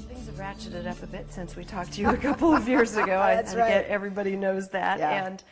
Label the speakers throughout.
Speaker 1: Things have ratcheted up a bit since we talked to you a couple of years ago.
Speaker 2: That's right.
Speaker 1: Everybody knows that.
Speaker 2: Yeah.
Speaker 1: And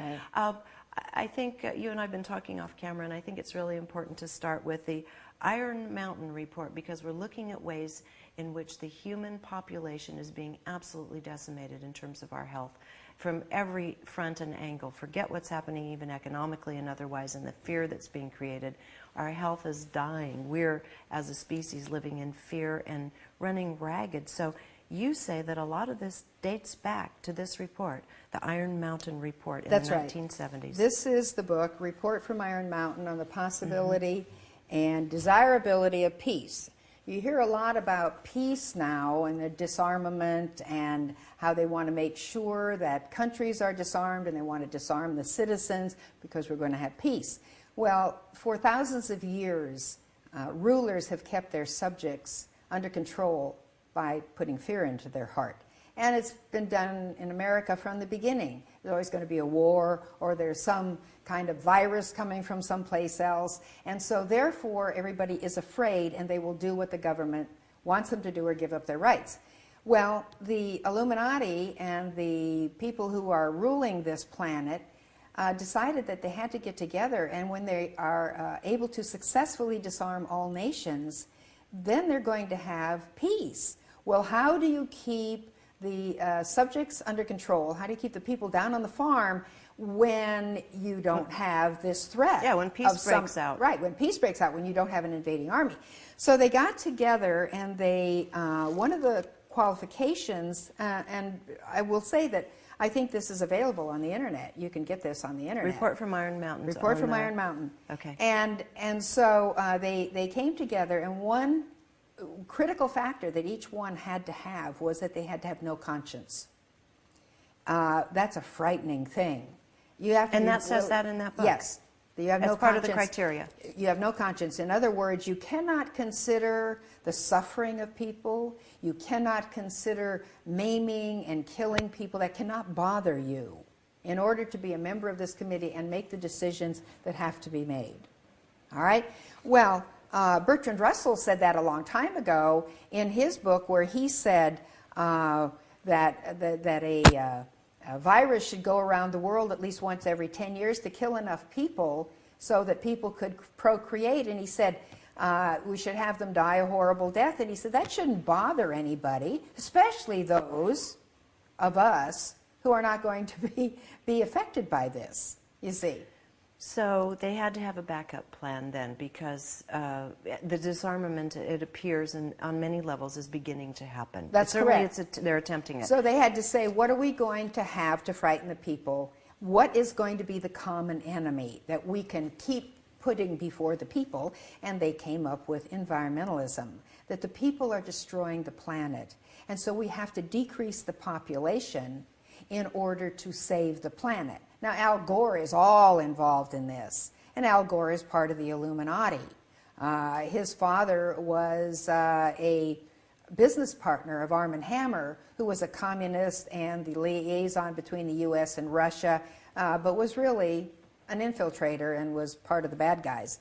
Speaker 1: I think you and I have been talking off camera, and I think it's really important to start with the Iron Mountain report, because we're looking at ways in which the human population is being absolutely decimated in terms of our health from every front and angle. Forget what's happening even economically and otherwise, and the fear that's being created. Our health is dying. We're, as a species, living in fear and running ragged. So you say that a lot of this dates back to this report, the Iron Mountain report in the 1970s.
Speaker 2: Right. This is the book, Report from Iron Mountain on the Possibility and Desirability of Peace. You hear a lot about peace now and the disarmament and how they want to make sure that countries are disarmed, and they want to disarm the citizens because we're going to have peace. Well, for thousands of years, rulers have kept their subjects under control by putting fear into their heart. And it's been done in America from the beginning. There's always going to be a war, or there's some kind of virus coming from someplace else. And so therefore, everybody is afraid, and they will do what the government wants them to do or give up their rights. Well, the Illuminati and the people who are ruling this planet decided that they had to get together, and when they are able to successfully disarm all nations, then they're going to have peace. Well, how do you keep the subjects under control? How do you keep the people down on the farm when you don't have this threat?
Speaker 1: Yeah, when peace breaks out.
Speaker 2: Right, when peace breaks out, when you don't have an invading army. So they got together, and they, one of the qualifications, and I will say that I think this is available on the internet. You can get this on the internet.
Speaker 1: Report from Iron Mountain.
Speaker 2: Report from Iron Mountain.
Speaker 1: Okay.
Speaker 2: And so they came together, and one critical factor that each one had to have was that they had to have no conscience. That's a frightening thing. You have to.
Speaker 1: And that says that in that book?
Speaker 2: Yes. You have no
Speaker 1: That's part
Speaker 2: conscience.
Speaker 1: of the criteria.
Speaker 2: You have no conscience. In other words, you cannot consider the suffering of people. You cannot consider maiming and killing people. That cannot bother you in order to be a member of this committee and make the decisions that have to be made. All right? Well, Bertrand Russell said that a long time ago in his book, where he said that a virus should go around the world at least once every 10 years to kill enough people so that people could procreate. And he said we should have them die a horrible death. And he said that shouldn't bother anybody, especially those of us who are not going to be affected by this, you see.
Speaker 1: So they had to have a backup plan then, because the disarmament, it appears on many levels, is beginning to happen.
Speaker 2: That's correct.
Speaker 1: They're attempting it.
Speaker 2: So they had to say, what are we going to have to frighten the people? What is going to be the common enemy that we can keep putting before the people? And they came up with environmentalism, that the people are destroying the planet. And so we have to decrease the population in order to save the planet. Now, Al Gore is all involved in this, and Al Gore is part of the Illuminati. His father was a business partner of Arm & Hammer, who was a communist and the liaison between the U.S. and Russia, but was really an infiltrator and was part of the bad guys.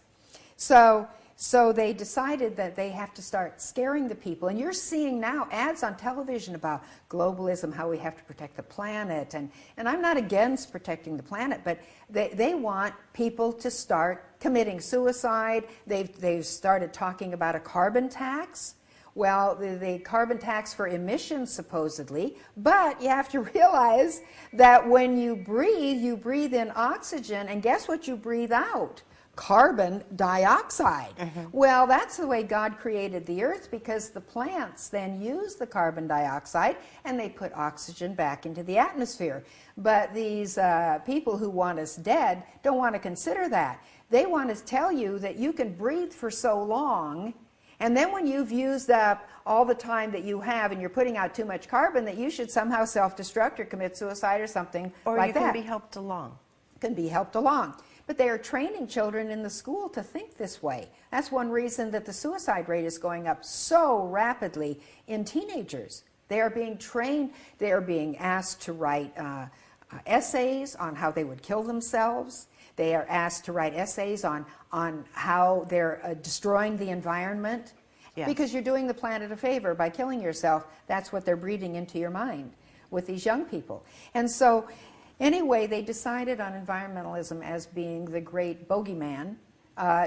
Speaker 2: So they decided that they have to start scaring the people. And you're seeing now ads on television about globalism, how we have to protect the planet. And I'm not against protecting the planet, but they want people to start committing suicide. They've started talking about a carbon tax. Well, the carbon tax for emissions, supposedly, but you have to realize that when you breathe in oxygen, and guess what you breathe out? Carbon dioxide. Well, that's the way God created the earth, because the plants then use the carbon dioxide and they put oxygen back into the atmosphere. But these people who want us dead don't want to consider that. They want to tell you that you can breathe for so long, and then when you've used up all the time that you have and you're putting out too much carbon, that you should somehow self-destruct or commit suicide or something like that.
Speaker 1: Or you can be helped along.
Speaker 2: Can be helped along. But they are training children in the school to think this way. That's one reason that the suicide rate is going up so rapidly in teenagers. They are being trained, they are being asked to write essays on how they would kill themselves. They are asked to write essays on how they're destroying the environment. Yes. Because you're doing the planet a favor by killing yourself. That's what they're breeding into your mind with these young people. And so, anyway, they decided on environmentalism as being the great bogeyman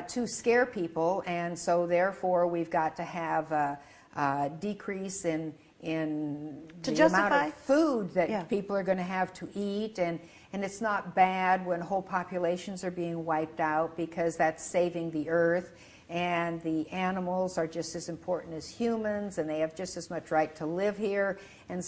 Speaker 2: to scare people, and so therefore we've got to have a decrease in the amount of food that people are going to have to eat, and it's not bad when whole populations are being wiped out because that's saving the earth. And the animals are just as important as humans, and they have just as much right to live here, and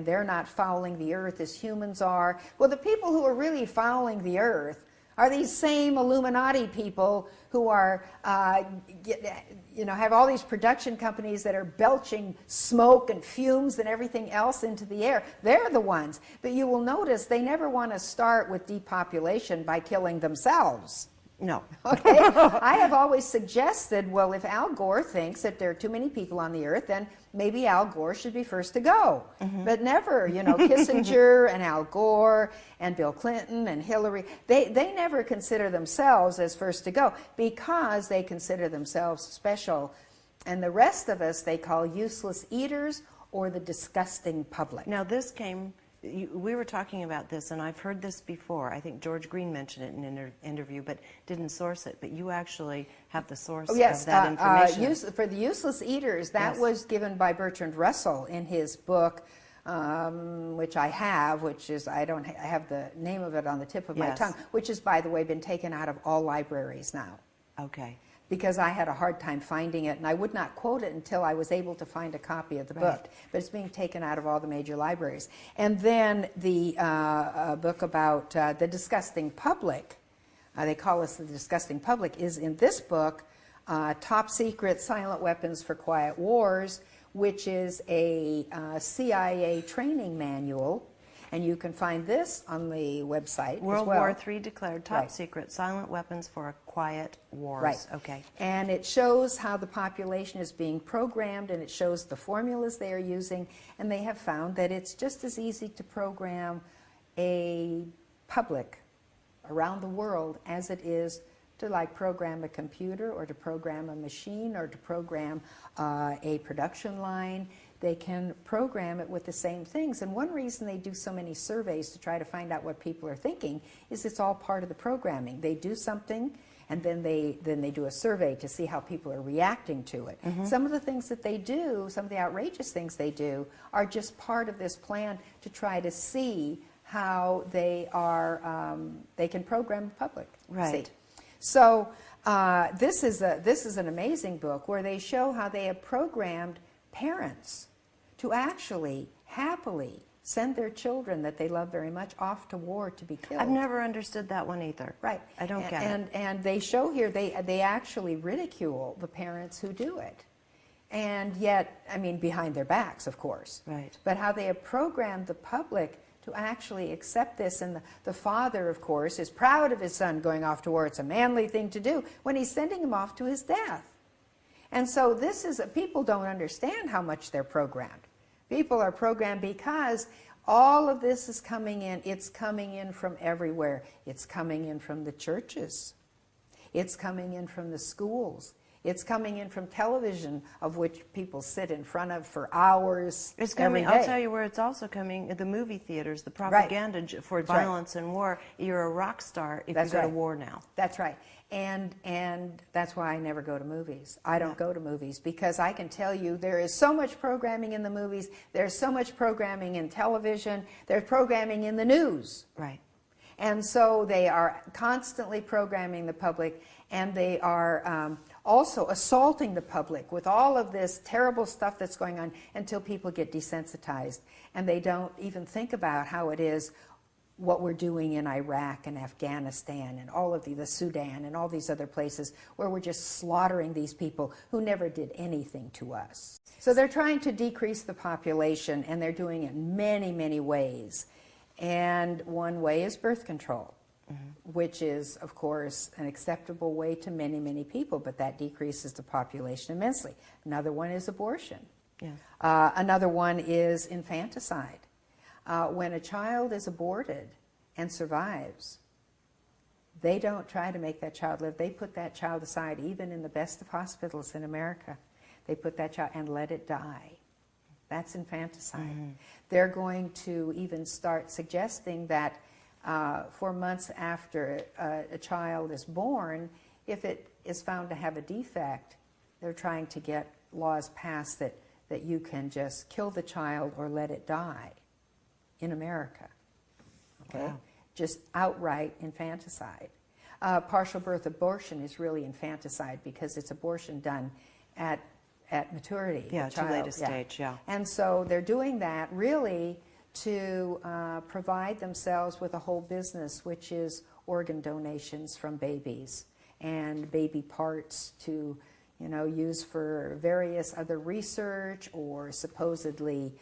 Speaker 2: they're not fouling the earth as humans are. Well, the people who are really fouling the earth are these same Illuminati people who are, have all these production companies that are belching smoke and fumes and everything else into the air. They're the ones. But you will notice they never want to start with depopulation by killing themselves.
Speaker 1: No.
Speaker 2: Okay? I have always suggested, well, if Al Gore thinks that there are too many people on the earth, then maybe Al Gore should be first to go. But never, Kissinger and Al Gore and Bill Clinton and Hillary, they never consider themselves as first to go because they consider themselves special. And the rest of us they call useless eaters or the disgusting public.
Speaker 1: Now this came... We were talking about this, and I've heard this before. I think George Green mentioned it in an interview, but didn't source it. But you actually have the source of that information.
Speaker 2: For the useless eaters, that was given by Bertrand Russell in his book, which I have, I have the name of it on the tip of my tongue, which has, by the way, been taken out of all libraries now.
Speaker 1: Okay.
Speaker 2: Because I had a hard time finding it, and I would not quote it until I was able to find a copy of the book. But it's being taken out of all the major libraries. And then the book about the disgusting public, they call us the disgusting public, is in this book, Top Secret Silent Weapons for Quiet Wars, which is a CIA training manual. And you can find this on the website
Speaker 1: World
Speaker 2: as well.
Speaker 1: War III declared top secret, silent weapons for a quiet wars.
Speaker 2: Right.
Speaker 1: Okay.
Speaker 2: And it shows how the population is being programmed, and it shows the formulas they are using, and they have found that it's just as easy to program a public around the world as it is to program a computer or to program a machine or to program a production line. They can program it with the same things. And one reason they do so many surveys to try to find out what people are thinking is it's all part of the programming. They do something, and then they do a survey to see how people are reacting to it. Some of the things that they do, some of the outrageous things they do, are just part of this plan to try to see how they can program the public.
Speaker 1: Right.
Speaker 2: See? So this is an amazing book where they show how they have programmed parents to actually happily send their children that they love very much off to war to be killed.
Speaker 1: I've never understood that one either.
Speaker 2: Right.
Speaker 1: I don't get it.
Speaker 2: And they show here, they actually ridicule the parents who do it. And yet, I mean, behind their backs, of course.
Speaker 1: Right.
Speaker 2: But how they have programmed the public to actually accept this. And the father, of course, is proud of his son going off to war. It's a manly thing to do when he's sending him off to his death. And so people don't understand how much they're programmed. People are programmed because all of this is coming in. It's coming in from everywhere. It's coming in from the churches. It's coming in from the schools. It's coming in from television, of which people sit in front of for hours every day.
Speaker 1: I'll tell you where it's also coming, the movie theaters, the propaganda for violence and war. You're a rock star if you go to war now.
Speaker 2: That's right. And that's why I never go to movies. I don't go to movies because I can tell you there is so much programming in the movies. There's so much programming in television. There's programming in the news.
Speaker 1: Right.
Speaker 2: And so they are constantly programming the public, and they are also assaulting the public with all of this terrible stuff that's going on until people get desensitized. And they don't even think about how it is what we're doing in Iraq and Afghanistan and all of the Sudan and all these other places where we're just slaughtering these people who never did anything to us. So they're trying to decrease the population, and they're doing it in many, many ways. And one way is birth control, which is, of course, an acceptable way to many, many people, but that decreases the population immensely. Another one is abortion.
Speaker 1: Yes.
Speaker 2: Another one is infanticide. when a child is aborted and survives, they don't try to make that child live. They put that child aside, even in the best of hospitals in America. They put that child and let it die. That's infanticide. Mm-hmm. They're going to even start suggesting that 4 months after a child is born, if it is found to have a defect, they're trying to get laws passed that you can just kill the child or let it die in America. Okay? Wow. Just outright infanticide. Partial birth abortion is really infanticide because it's abortion done at maturity.
Speaker 1: Yeah, too late a stage, yeah.
Speaker 2: And so they're doing that really to provide themselves with a whole business, which is organ donations from babies and baby parts to, you know, use for various other research or supposedly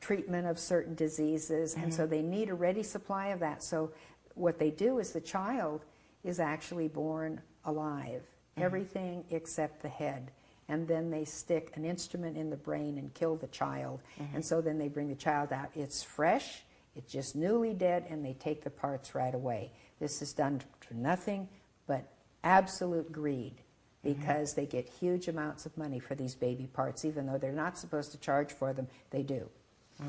Speaker 2: treatment of certain diseases. Mm-hmm. And so they need a ready supply of that. So what they do is the child is actually born alive, mm-hmm. everything except the head. And then they stick an instrument in the brain and kill the child. Mm-hmm. And so then they bring the child out. It's fresh, it's just newly dead, and they take the parts right away. This is done for nothing but absolute greed, because mm-hmm. they get huge amounts of money for these baby parts. Even though they're not supposed to charge for them, they do.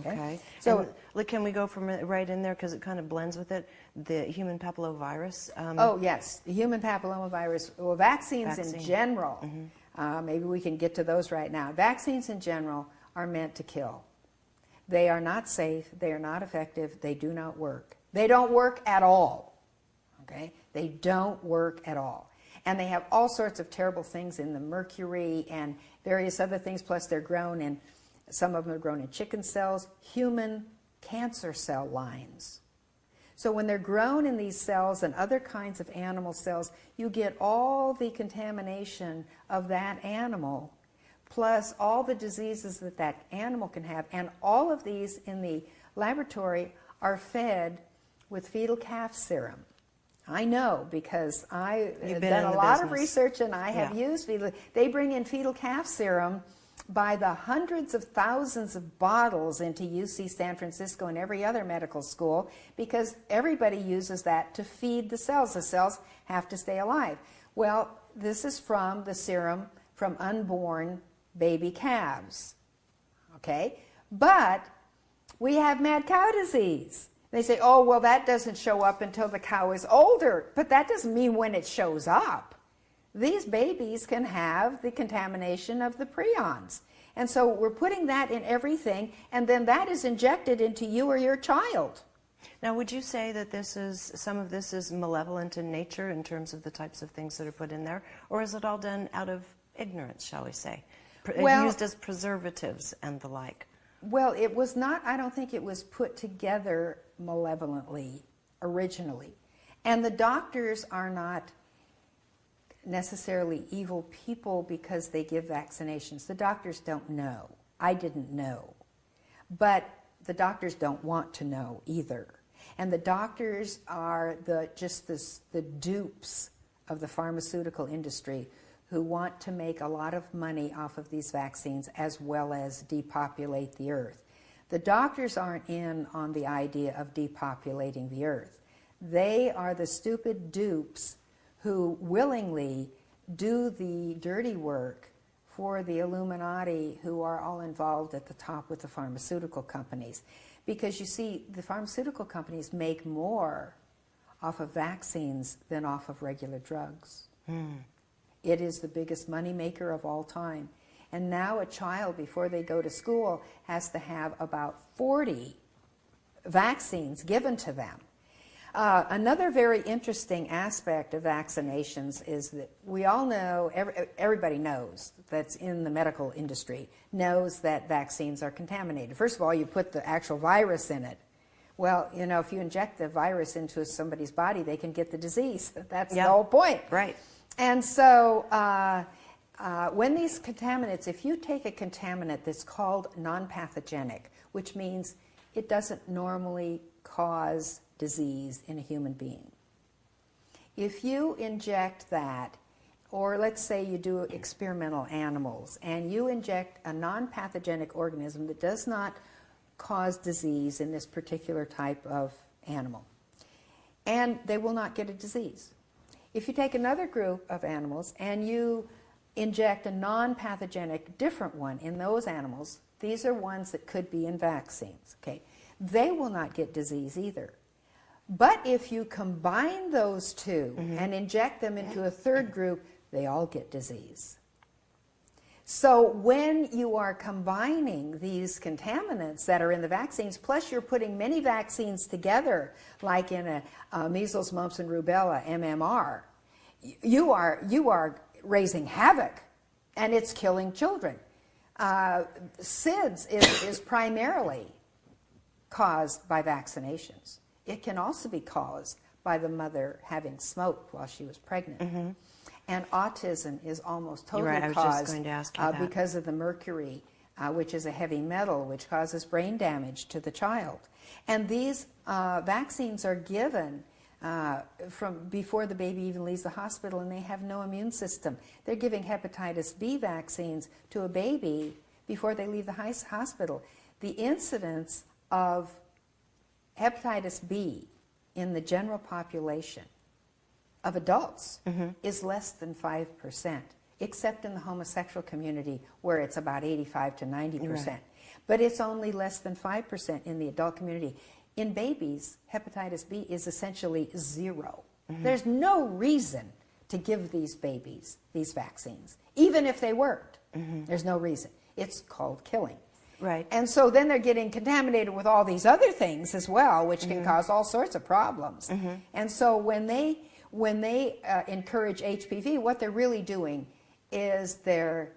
Speaker 1: Okay. So can we go from it right in there, because it kind of blends with it, the human papillomavirus?
Speaker 2: Oh, yes, the human papillomavirus. Well, vaccines in general, mm-hmm. Maybe we can get to those right now. Vaccines in general are meant to kill. They are not safe. They are not effective. They do not work. They don't work at all. Okay? They don't work at all. And they have all sorts of terrible things in them, mercury and various other things, plus they're grown in, some of them are grown in chicken cells, human cancer cell lines. So when they're grown in these cells and other kinds of animal cells, you get all the contamination of that animal, plus all the diseases that that animal can have. And all of these in the laboratory are fed with fetal calf serum. I know, because I have done a lot of research and I have used fetal. They bring in fetal calf serum by the hundreds of thousands of bottles into UC San Francisco and every other medical school, because everybody uses that to feed the cells. The cells have to stay alive. Well, this is from the serum from unborn baby calves. Okay? But we have mad cow disease. They say, oh, well, that doesn't show up until the cow is older. But that doesn't mean when it shows up. These babies can have the contamination of the prions. And so we're putting that in everything, and then that is injected into you or your child.
Speaker 1: Now, would you say that some of this is malevolent in nature in terms of the types of things that are put in there? Or is it all done out of ignorance, shall we say? Used as preservatives and the like?
Speaker 2: Well, it was not, I don't think it was put together malevolently originally. And the doctors are not necessarily evil people because they give vaccinations. The doctors don't know. I didn't know. But the doctors don't want to know either. And the doctors are the dupes of the pharmaceutical industry who want to make a lot of money off of these vaccines as well as depopulate the earth. The doctors aren't in on the idea of depopulating the earth. They are the stupid dupes who willingly do the dirty work for the Illuminati, who are all involved at the top with the pharmaceutical companies. Because you see, the pharmaceutical companies make more off of vaccines than off of regular drugs. It is the biggest moneymaker of all time. And now a child, before they go to school, has to have about 40 vaccines given to them. Another very interesting aspect of vaccinations is that we all know, everybody knows that's in the medical industry, knows that vaccines are contaminated. First of all, you put the actual virus in it. Well, you know, if you inject the virus into somebody's body, they can get the disease. That's the whole point.
Speaker 1: Right.
Speaker 2: And so when these contaminants, if you take a contaminant that's called non-pathogenic, which means it doesn't normally cause disease in a human being. If you inject that, or let's say you do experimental animals, and you inject a non-pathogenic organism that does not cause disease in this particular type of animal. And they will not get a disease. If you take another group of animals and you inject a non-pathogenic different one in those animals, these are ones that could be in vaccines, okay? They will not get disease either. But if you combine those two and inject them into a third group, they all get disease. So when you are combining these contaminants that are in the vaccines, plus you're putting many vaccines together, like in a measles, mumps, and rubella, MMR, you are raising havoc, and it's killing children. SIDS is primarily caused by vaccinations. It can also be caused by the mother having smoked while she was pregnant. And autism is almost totally caused because of the mercury, which is a heavy metal, which causes brain damage to the child. And these vaccines are given from before the baby even leaves the hospital, and they have no immune system. They're giving hepatitis B vaccines to a baby before they leave the hospital. The incidence of hepatitis B in the general population of adults is less than 5%, except in the homosexual community where it's about 85 to 90%. Right. But it's only less than 5% in the adult community. In babies, hepatitis B is essentially zero. There's no reason to give these babies these vaccines, even if they worked. There's no reason. It's called killing.
Speaker 1: Right.
Speaker 2: And so then they're getting contaminated with all these other things as well, which can cause all sorts of problems. And so when they encourage HPV, what they're really doing is they're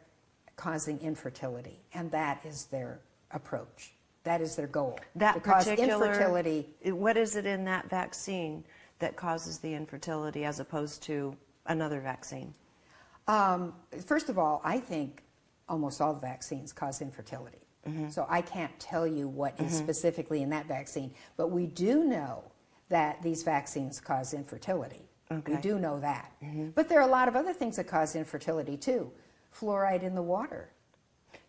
Speaker 2: causing infertility, and that is their approach. That is their goal.
Speaker 1: That
Speaker 2: to cause
Speaker 1: particular
Speaker 2: infertility.
Speaker 1: What is it in that vaccine that causes the infertility as opposed to another vaccine?
Speaker 2: First of all, I think almost all the vaccines cause infertility. So I can't tell you what is specifically in that vaccine, but we do know that these vaccines cause infertility. We do know that. But there are a lot of other things that cause infertility too. Fluoride in the water.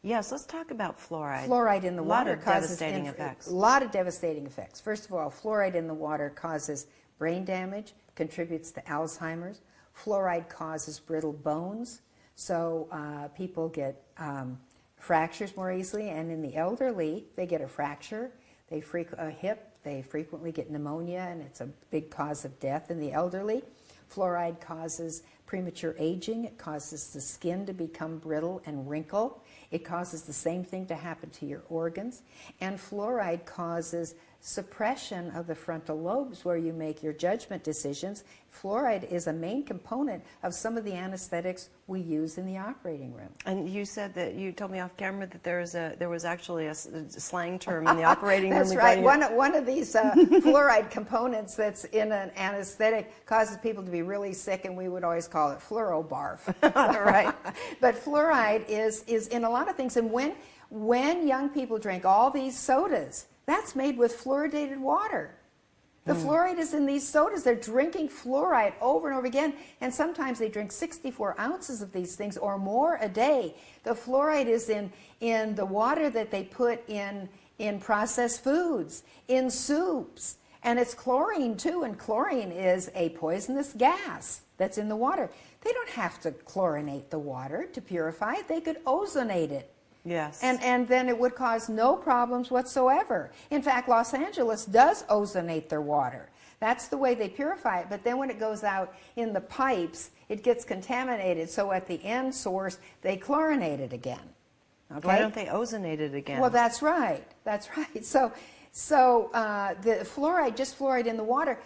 Speaker 1: Yes, let's talk about fluoride.
Speaker 2: Fluoride in the water causes
Speaker 1: devastating effects.
Speaker 2: A lot of devastating effects. First of all, fluoride in the water causes brain damage, contributes to Alzheimer's. Fluoride causes brittle bones, so people get fractures more easily, and in the elderly, they get a fracture, a hip, they frequently get pneumonia, and it's a big cause of death in the elderly. Fluoride causes premature aging. It causes the skin to become brittle and wrinkle. It causes the same thing to happen to your organs. And fluoride causes suppression of the frontal lobes where you make your judgment decisions. Fluoride is a main component of some of the anesthetics we use in the operating room.
Speaker 1: And you said that, you told me off camera that there was actually a slang term in the operating room.
Speaker 2: That's right. One of these fluoride components that's in an anesthetic causes people to be really sick, and we would always call it fluorobarf.
Speaker 1: Right.
Speaker 2: But fluoride is in a lot of things, and when young people drink all these sodas, that's made with fluoridated water. The fluoride is in these sodas. They're drinking fluoride over and over again, and sometimes they drink 64 ounces of these things or more a day. The fluoride is in the water that they put in processed foods, in soups, and it's chlorine too, and chlorine is a poisonous gas that's in the water. They don't have to chlorinate the water to purify it. They could ozonate it.
Speaker 1: Yes.
Speaker 2: And then it would cause no problems whatsoever. In fact, Los Angeles does ozonate their water. That's the way they purify it. But then when it goes out in the pipes, it gets contaminated. So at the end source, they chlorinate it again. Okay?
Speaker 1: Why don't they ozonate it again?
Speaker 2: Well, that's right. That's right. So the fluoride, just fluoride in the water,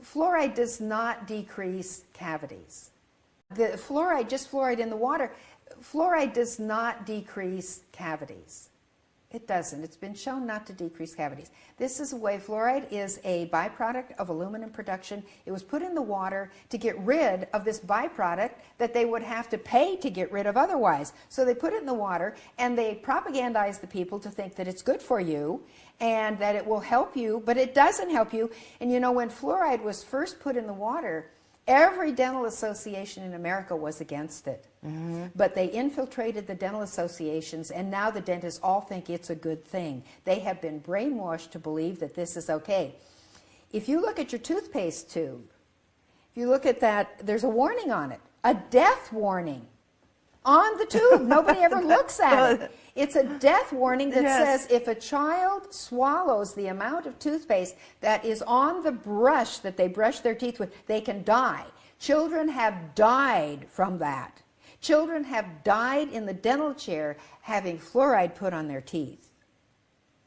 Speaker 2: fluoride does not decrease cavities. The fluoride, just fluoride in the water, fluoride does not decrease cavities. It doesn't. It's been shown not to decrease cavities. This is a way, fluoride is a byproduct of aluminum production. It was put in the water to get rid of this byproduct that they would have to pay to get rid of otherwise. So they put it in the water, and they propagandize the people to think that it's good for you and that it will help you, but it doesn't help you. And you know, when fluoride was first put in the water, Every dental association in America was against it. But they infiltrated the dental associations, and now the dentists all think it's a good thing. They have been brainwashed to believe that this is okay. If you look at your toothpaste tube, if you look at that, there's a warning on it, a death warning on the tube. Nobody ever looks at it. It's a death warning that says if a child swallows the amount of toothpaste that is on the brush that they brush their teeth with, they can die. Children have died from that. Children have died in the dental chair having fluoride put on their teeth.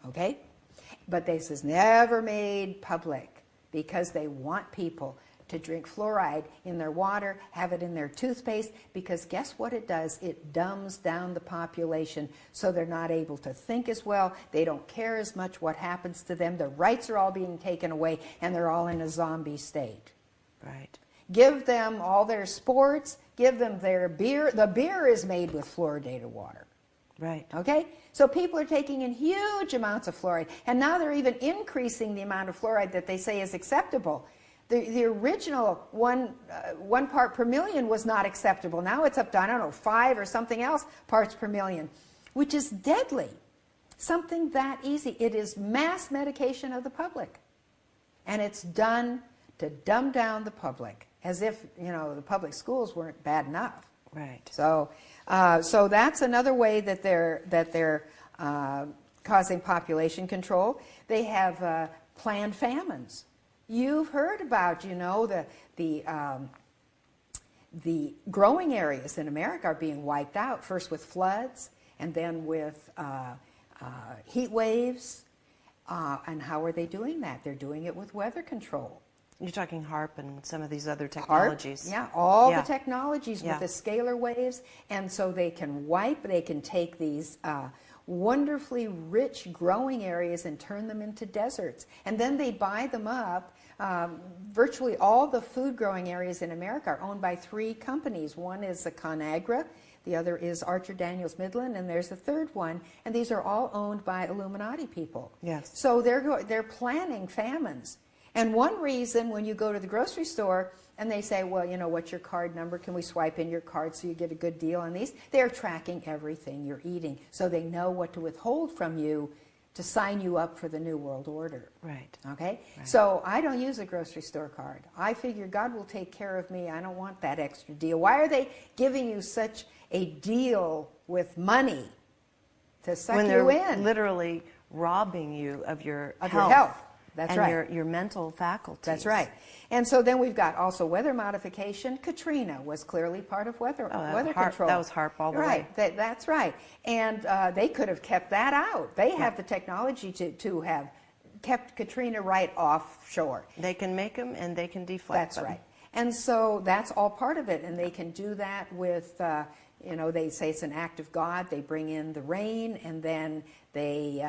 Speaker 2: Okay? But this is never made public because they want people to drink fluoride in their water, have it in their toothpaste, because guess what it does? It dumbs down the population so they're not able to think as well. They don't care as much what happens to them. Their rights are all being taken away, and they're all in a zombie state.
Speaker 1: Right.
Speaker 2: Give them all their sports, give them their beer. The beer is made with fluoridated water.
Speaker 1: Right.
Speaker 2: Okay? So people are taking in huge amounts of fluoride, and now they're even increasing the amount of fluoride that they say is acceptable. The original one part per million was not acceptable. Now it's up to, I don't know, 5 or something else parts per million, which is deadly. Something that easy. It is mass medication of the public. And it's done to dumb down the public, as if, you know, the public schools weren't bad enough.
Speaker 1: Right.
Speaker 2: So, so that's another way that they're causing population control. They have planned famines. You've heard about, you know, the growing areas in America are being wiped out, first with floods and then with heat waves. And how are they doing that? They're doing it with weather control.
Speaker 1: You're talking HARP and some of these other technologies.
Speaker 2: HARP, yeah, all the technologies with the scalar waves. And so they can they can take these wonderfully rich growing areas and turn them into deserts. And then they buy them up. Virtually all the food growing areas in America are owned by 3 companies. One is the ConAgra, the other is Archer Daniels Midland, and there's a third one. And these are all owned by Illuminati people.
Speaker 1: Yes.
Speaker 2: So they're planning famines. And one reason when you go to the grocery store and they say, well, you know, what's your card number? Can we swipe in your card so you get a good deal on these? They're tracking everything you're eating, so they know what to withhold from you to sign you up for the New World Order.
Speaker 1: Right.
Speaker 2: Okay?
Speaker 1: Right.
Speaker 2: So I don't use a grocery store card. I figure God will take care of me. I don't want that extra deal. Why are they giving you such a deal with money to suck
Speaker 1: when
Speaker 2: you
Speaker 1: they're
Speaker 2: in?
Speaker 1: Literally robbing you of your
Speaker 2: Of
Speaker 1: health.
Speaker 2: your health. That's
Speaker 1: and
Speaker 2: right.
Speaker 1: your mental faculties.
Speaker 2: That's right. And so then we've got also weather modification. Katrina was clearly part of weather control. That
Speaker 1: was HARP all the way.
Speaker 2: Right. That's right. And they could have kept that out. They have the technology to have kept Katrina right offshore.
Speaker 1: They can make them and they can deflect them.
Speaker 2: That's right. And so that's all part of it. And they can do that with, you know, they say it's an act of God. They bring in the rain, and then they...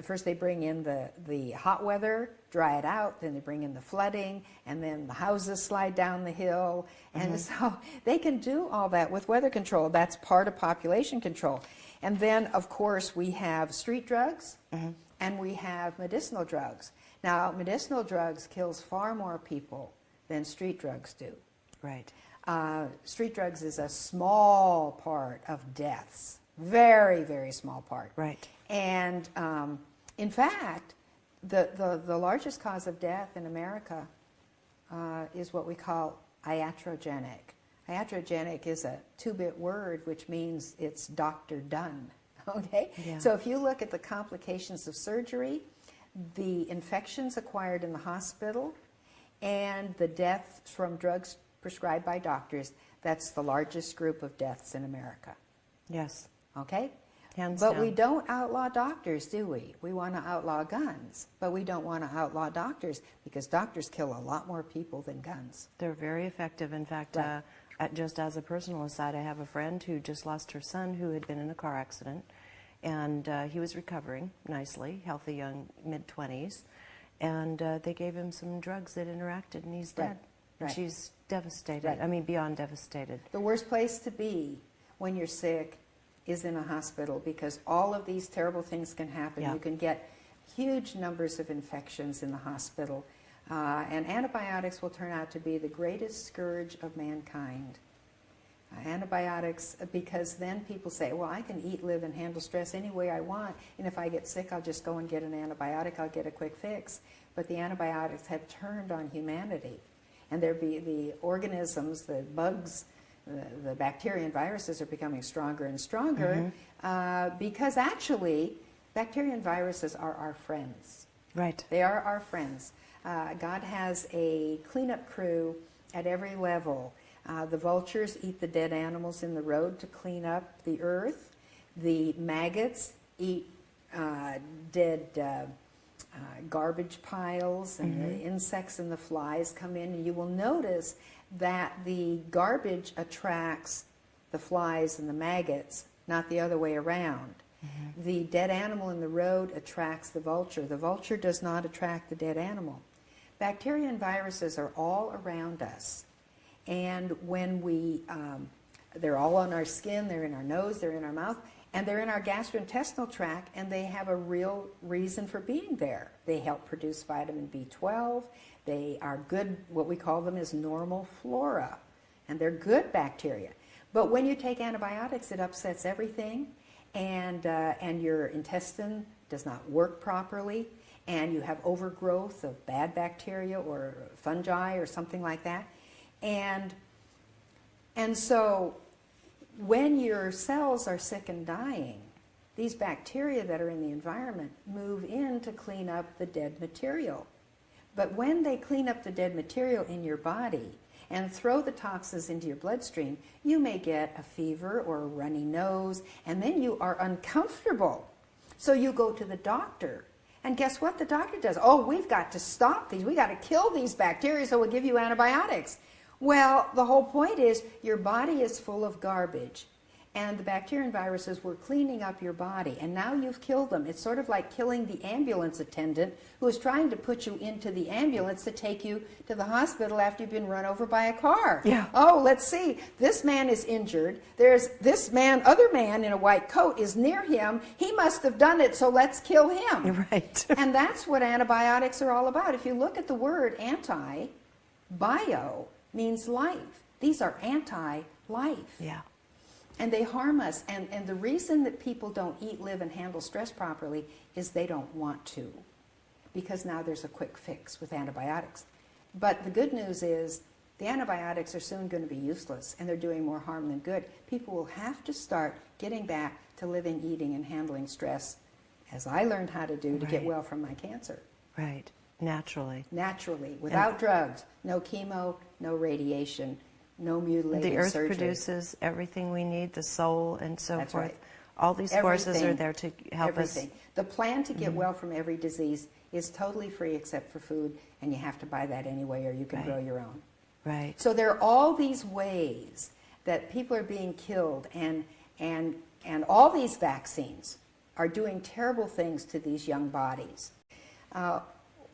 Speaker 2: first they bring in the hot weather, dry it out, then they bring in the flooding, and then the houses slide down the hill. And so they can do all that with weather control. That's part of population control. And then, of course, we have street drugs, and we have medicinal drugs. Now, medicinal drugs kills far more people than street drugs do.
Speaker 1: Right.
Speaker 2: Street drugs is a small part of deaths. Very, very small part.
Speaker 1: Right.
Speaker 2: And in fact, the largest cause of death in America is what we call iatrogenic. Iatrogenic is a 2-bit word which means it's doctor done. Okay?
Speaker 1: Yeah.
Speaker 2: So if you look at the complications of surgery, the infections acquired in the hospital, and the deaths from drugs prescribed by doctors, that's the largest group of deaths in America.
Speaker 1: Yes.
Speaker 2: Okay?
Speaker 1: Hands
Speaker 2: But
Speaker 1: down.
Speaker 2: we don't outlaw doctors, do we? We want to outlaw guns, but we don't want to outlaw doctors because doctors kill a lot more people than guns.
Speaker 1: They're very effective. In fact,
Speaker 2: Right.
Speaker 1: just as a personal aside, I have a friend who just lost her son who had been in a car accident, and he was recovering nicely, healthy young mid-20s, and they gave him some drugs that interacted, and he's dead.
Speaker 2: Right.
Speaker 1: And
Speaker 2: Right.
Speaker 1: she's devastated.
Speaker 2: Right.
Speaker 1: I mean, beyond devastated.
Speaker 2: The worst place to be when you're sick is in a hospital because all of these terrible things can happen.
Speaker 1: Yeah.
Speaker 2: You can get huge numbers of infections in the hospital. And antibiotics will turn out to be the greatest scourge of mankind. Antibiotics, because then people say, well, I can eat, live, and handle stress any way I want, and if I get sick, I'll just go and get an antibiotic, I'll get a quick fix. But the antibiotics have turned on humanity. And there be the organisms, the bugs, the bacteria and viruses are becoming stronger and stronger because actually bacteria and viruses are our friends.
Speaker 1: Right.
Speaker 2: They are our friends. God has a cleanup crew at every level. The vultures eat the dead animals in the road to clean up the earth. The maggots eat dead garbage piles, and the insects and the flies come in, and you will notice that the garbage attracts the flies and the maggots, not the other way around. The dead animal in the road attracts the vulture. The vulture does not attract the dead animal. Bacteria and viruses are all around us, and when we, they're all on our skin, they're in our nose, they're in our mouth, and they're in our gastrointestinal tract, and they have a real reason for being there. They help produce vitamin B12. They are good, what we call them is normal flora, and they're good bacteria. But when you take antibiotics, it upsets everything, and your intestine does not work properly, and you have overgrowth of bad bacteria or fungi or something like that. And so when your cells are sick and dying, these bacteria that are in the environment move in to clean up the dead material. But when they clean up the dead material in your body and throw the toxins into your bloodstream, you may get a fever or a runny nose, and then you are uncomfortable. So you go to the doctor. And guess what the doctor does? Oh, we've got to stop these. We've got to kill these bacteria, so we'll give you antibiotics. Well, the whole point is your body is full of garbage, and the bacteria and viruses were cleaning up your body, and now you've killed them. It's sort of like killing the ambulance attendant who is trying to put you into the ambulance to take you to the hospital after you've been run over by a car.
Speaker 1: Yeah.
Speaker 2: Oh, let's see. This man is injured. There's this man, other man in a white coat is near him. He must have done it, so let's kill him.
Speaker 1: You're right.
Speaker 2: And that's what antibiotics are all about. If you look at the word anti, bio means life. These are anti-life.
Speaker 1: Yeah.
Speaker 2: And they harm us. And the reason that people don't eat, live, and handle stress properly is they don't want to. Because now there's a quick fix with antibiotics. But the good news is the antibiotics are soon going to be useless, and they're doing more harm than good. People will have to start getting back to living, eating, and handling stress, as I learned how to do to get well from my cancer.
Speaker 1: Right. Naturally.
Speaker 2: Naturally, without drugs, no chemo, no radiation, no mutilating
Speaker 1: The earth
Speaker 2: surgery.
Speaker 1: produces everything we need, the soul and so
Speaker 2: That's
Speaker 1: forth.
Speaker 2: right.
Speaker 1: All these forces are there to help us.
Speaker 2: The plan to get well from every disease is totally free except for food, and you have to buy that anyway, or you can grow your own.
Speaker 1: Right.
Speaker 2: So there are all these ways that people are being killed, and all these vaccines are doing terrible things to these young bodies.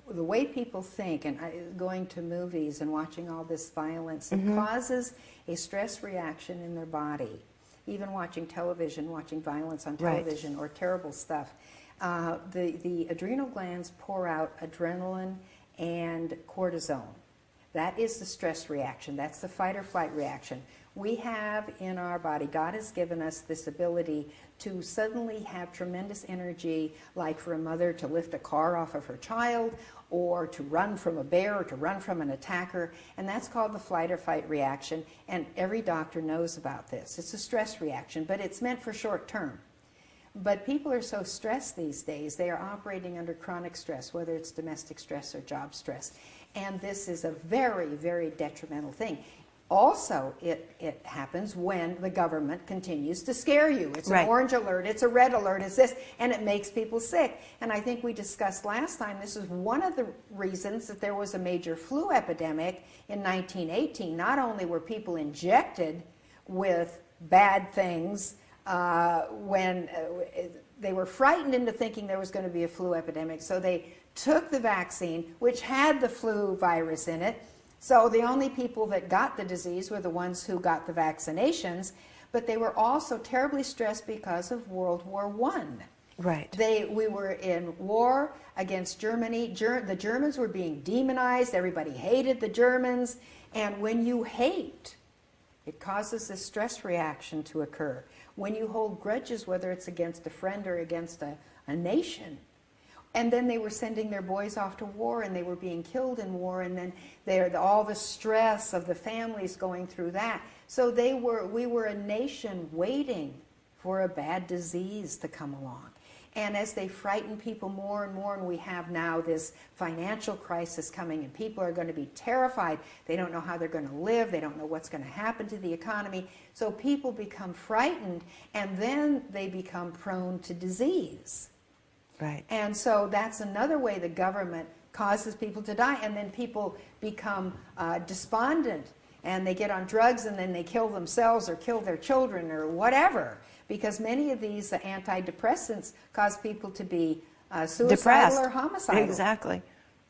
Speaker 2: The way people think, and going to movies and watching all this violence, it causes a stress reaction in their body. Even watching television, watching violence on television or terrible stuff. The adrenal glands pour out adrenaline and cortisone. That is the stress reaction. That's the fight or flight reaction. We have in our body, God has given us this ability to suddenly have tremendous energy, like for a mother to lift a car off of her child, or to run from a bear, or to run from an attacker, and that's called the flight or fight reaction, and every doctor knows about this. It's a stress reaction, but it's meant for short term. But people are so stressed these days, they are operating under chronic stress, whether it's domestic stress or job stress, and this is a very, very detrimental thing. Also, it happens when the government continues to scare you. It's an orange alert, it's a red alert, it's this, and it makes people sick. And I think we discussed last time, this is one of the reasons that there was a major flu epidemic in 1918. Not only were people injected with bad things when they were frightened into thinking there was going to be a flu epidemic, so they took the vaccine, which had the flu virus in it. So the only people that got the disease were the ones who got the vaccinations, but they were also terribly stressed because of World War I.
Speaker 1: Right.
Speaker 2: We were in war against Germany. The Germans were being demonized. Everybody hated the Germans. And when you hate, it causes this stress reaction to occur. When you hold grudges, whether it's against a friend or against a nation, and then they were sending their boys off to war, and they were being killed in war, and then all the stress of the families going through that. So we were a nation waiting for a bad disease to come along. And as they frighten people more and more, and we have now this financial crisis coming, and people are going to be terrified. They don't know how they're going to live. They don't know what's going to happen to the economy. So people become frightened, and then they become prone to disease.
Speaker 1: Right.
Speaker 2: And so that's another way the government causes people to die, and then people become despondent, and they get on drugs, and then they kill themselves or kill their children or whatever, because many of these antidepressants cause people to be suicidal
Speaker 1: depressed
Speaker 2: or homicidal.
Speaker 1: Exactly.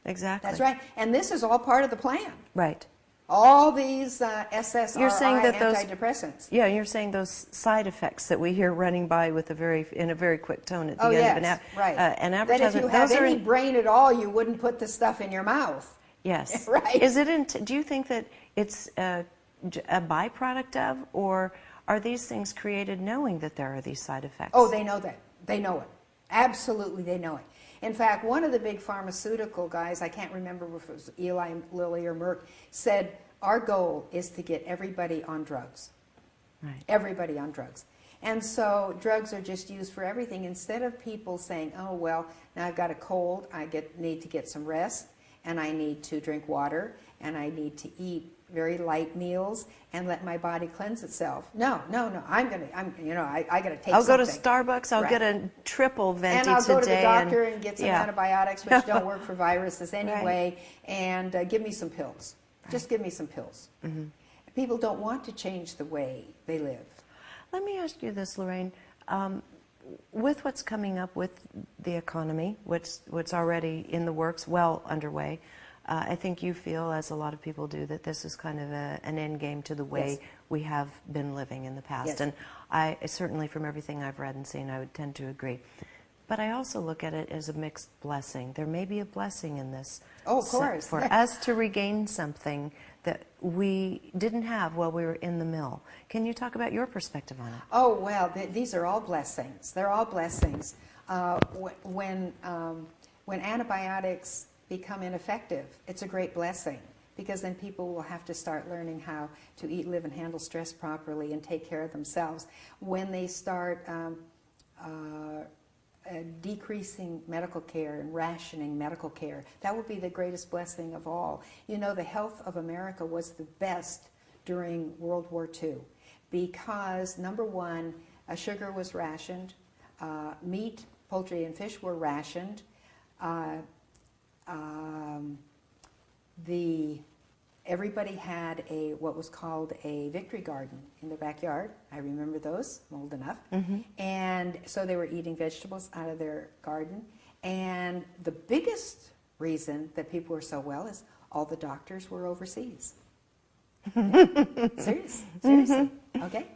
Speaker 1: Exactly.
Speaker 2: That's right. And this is all part of the plan.
Speaker 1: Right.
Speaker 2: All these SSRI
Speaker 1: You're saying that
Speaker 2: antidepressants.
Speaker 1: Yeah, you're saying those side effects that we hear running by with in a very quick tone at the end of an
Speaker 2: right.
Speaker 1: an
Speaker 2: That
Speaker 1: advertisement.
Speaker 2: if you have any brain at all, you wouldn't put this stuff in your mouth.
Speaker 1: Yes.
Speaker 2: Right.
Speaker 1: Is it? Do you think that it's a byproduct of, or are these things created knowing that there are these side effects?
Speaker 2: Oh, they know that. They know it. Absolutely, they know it. In fact, one of the big pharmaceutical guys, I can't remember if it was Eli Lilly or Merck, said, our goal is to get everybody on drugs.
Speaker 1: Right.
Speaker 2: Everybody on drugs. And so drugs are just used for everything. Instead of people saying, oh, well, now I've got a cold, need to get some rest, and I need to drink water, and I need to eat very light meals and let my body cleanse itself. No. I got to take
Speaker 1: I'll
Speaker 2: something.
Speaker 1: go to Starbucks. I'll get a triple venti today.
Speaker 2: And I'll go to the doctor and get some antibiotics, which don't work for viruses anyway, and give me some pills. Right. Just give me some pills. Mm-hmm. People don't want to change the way they live.
Speaker 1: Let me ask you this, Lorraine. With what's coming up with the economy, what's already in the works, well underway, I think you feel, as a lot of people do, that this is kind of an end game to the way we have been living in the past.
Speaker 2: Yes.
Speaker 1: And I certainly, from everything I've read and seen, I would tend to agree. But I also look at it as a mixed blessing. There may be a blessing in this.
Speaker 2: Oh, of course.
Speaker 1: For us to regain something that we didn't have while we were in the mill. Can you talk about your perspective on it?
Speaker 2: Oh, well, these are all blessings. They're all blessings. When antibiotics become ineffective, it's a great blessing, because then people will have to start learning how to eat, live, and handle stress properly and take care of themselves. When they start decreasing medical care and rationing medical care, that will be the greatest blessing of all. You know, the health of America was the best during World War II because, number one, sugar was rationed, meat, poultry, and fish were rationed. Everybody had what was called a victory garden in their backyard. I remember those. I'm old enough. Mm-hmm. And so they were eating vegetables out of their garden. And the biggest reason that people were so well is all the doctors were overseas. Yeah. Seriously. Mm-hmm. Okay?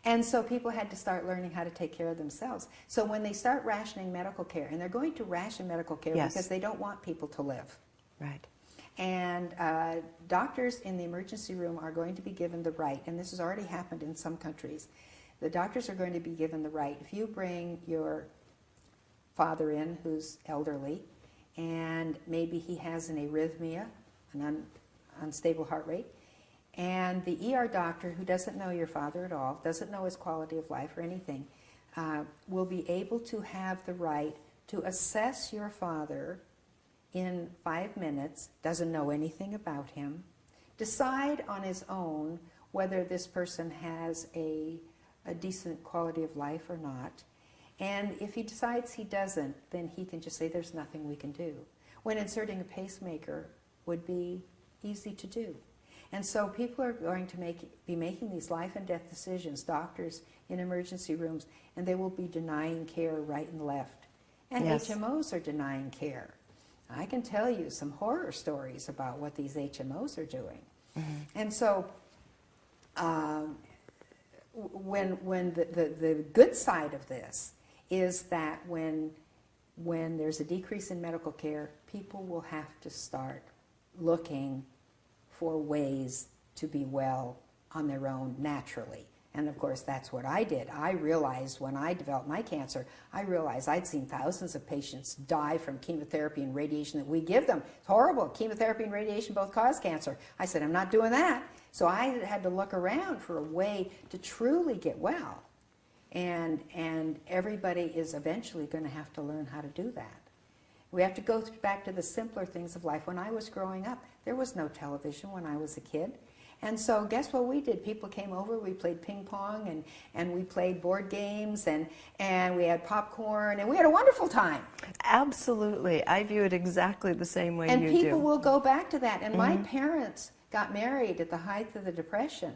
Speaker 2: And so people had to start learning how to take care of themselves. So when they start rationing medical care, and they're going to ration medical care because they don't want people to live.
Speaker 1: Right.
Speaker 2: And doctors in the emergency room are going to be given the right, and this has already happened in some countries, the doctors are going to be given the right. If you bring your father in who's elderly, and maybe he has an arrhythmia, an unstable heart rate, and the ER doctor, who doesn't know your father at all, doesn't know his quality of life or anything, will be able to have the right to assess your father in 5 minutes, doesn't know anything about him, decide on his own whether this person has a decent quality of life or not. And if he decides he doesn't, then he can just say there's nothing we can do. When inserting a pacemaker would be easy to do. And so people are going to be making these life and death decisions, doctors in emergency rooms, and they will be denying care right and left. And HMOs are denying care. I can tell you some horror stories about what these HMOs are doing. Mm-hmm. And so when the good side of this is that when there's a decrease in medical care, people will have to start looking for ways to be well on their own naturally. And of course, that's what I did. I realized when I developed my cancer, I realized I'd seen thousands of patients die from chemotherapy and radiation that we give them. It's horrible. Chemotherapy and radiation both cause cancer. I said, I'm not doing that. So I had to look around for a way to truly get well. And everybody is eventually going to have to learn how to do that. We have to go back to the simpler things of life. When I was growing up, there was no television when I was a kid. And so guess what we did? People came over, we played ping pong, and we played board games, and we had popcorn, and we had a wonderful time.
Speaker 1: Absolutely. I view it exactly the same way you do.
Speaker 2: And people will go back to that. And my parents got married at the height of the Depression.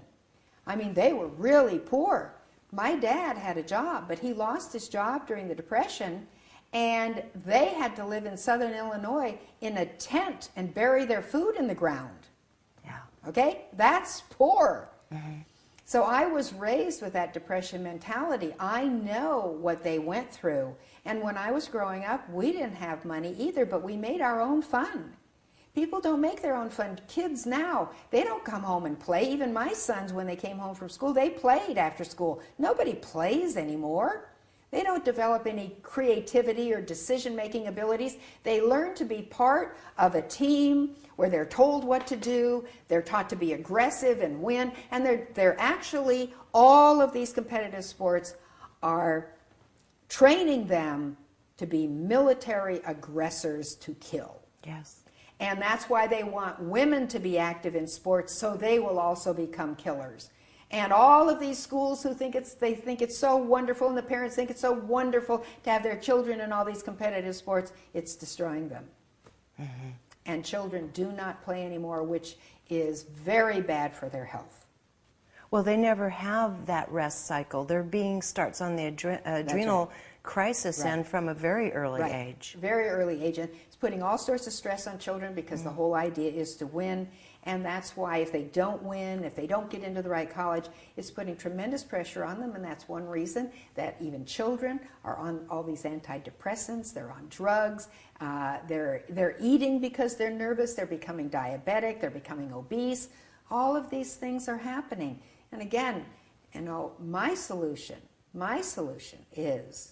Speaker 2: I mean, they were really poor. My dad had a job, but he lost his job during the Depression, and they had to live in southern Illinois in a tent and bury their food in the ground. Okay? That's poor. So I was raised with that Depression mentality. I know what they went through. And when I was growing up, we didn't have money either, but we made our own fun. People don't make their own fun. Kids now, they don't come home and play. Even my sons, when they came home from school, they played after school. Nobody plays anymore. They don't develop any creativity or decision-making abilities. They learn to be part of a team where they're told what to do, they're taught to be aggressive and win, and they're actually, all of these competitive sports are training them to be military aggressors to kill.
Speaker 1: Yes.
Speaker 2: And that's why they want women to be active in sports, so they will also become killers. And all of these schools who think they think it's so wonderful, and the parents think it's so wonderful to have their children in all these competitive sports, it's destroying them. And children do not play anymore, which is very bad for their health.
Speaker 1: Well, they never have that rest cycle. Their being starts on the adrenal crisis end from a very early age.
Speaker 2: Very early age. And it's putting all sorts of stress on children because the whole idea is to win. And that's why if they don't win, if they don't get into the right college, it's putting tremendous pressure on them. And that's one reason that even children are on all these antidepressants, they're on drugs, they're eating because they're nervous, they're becoming diabetic, they're becoming obese. All of these things are happening. And again, you know, my solution is,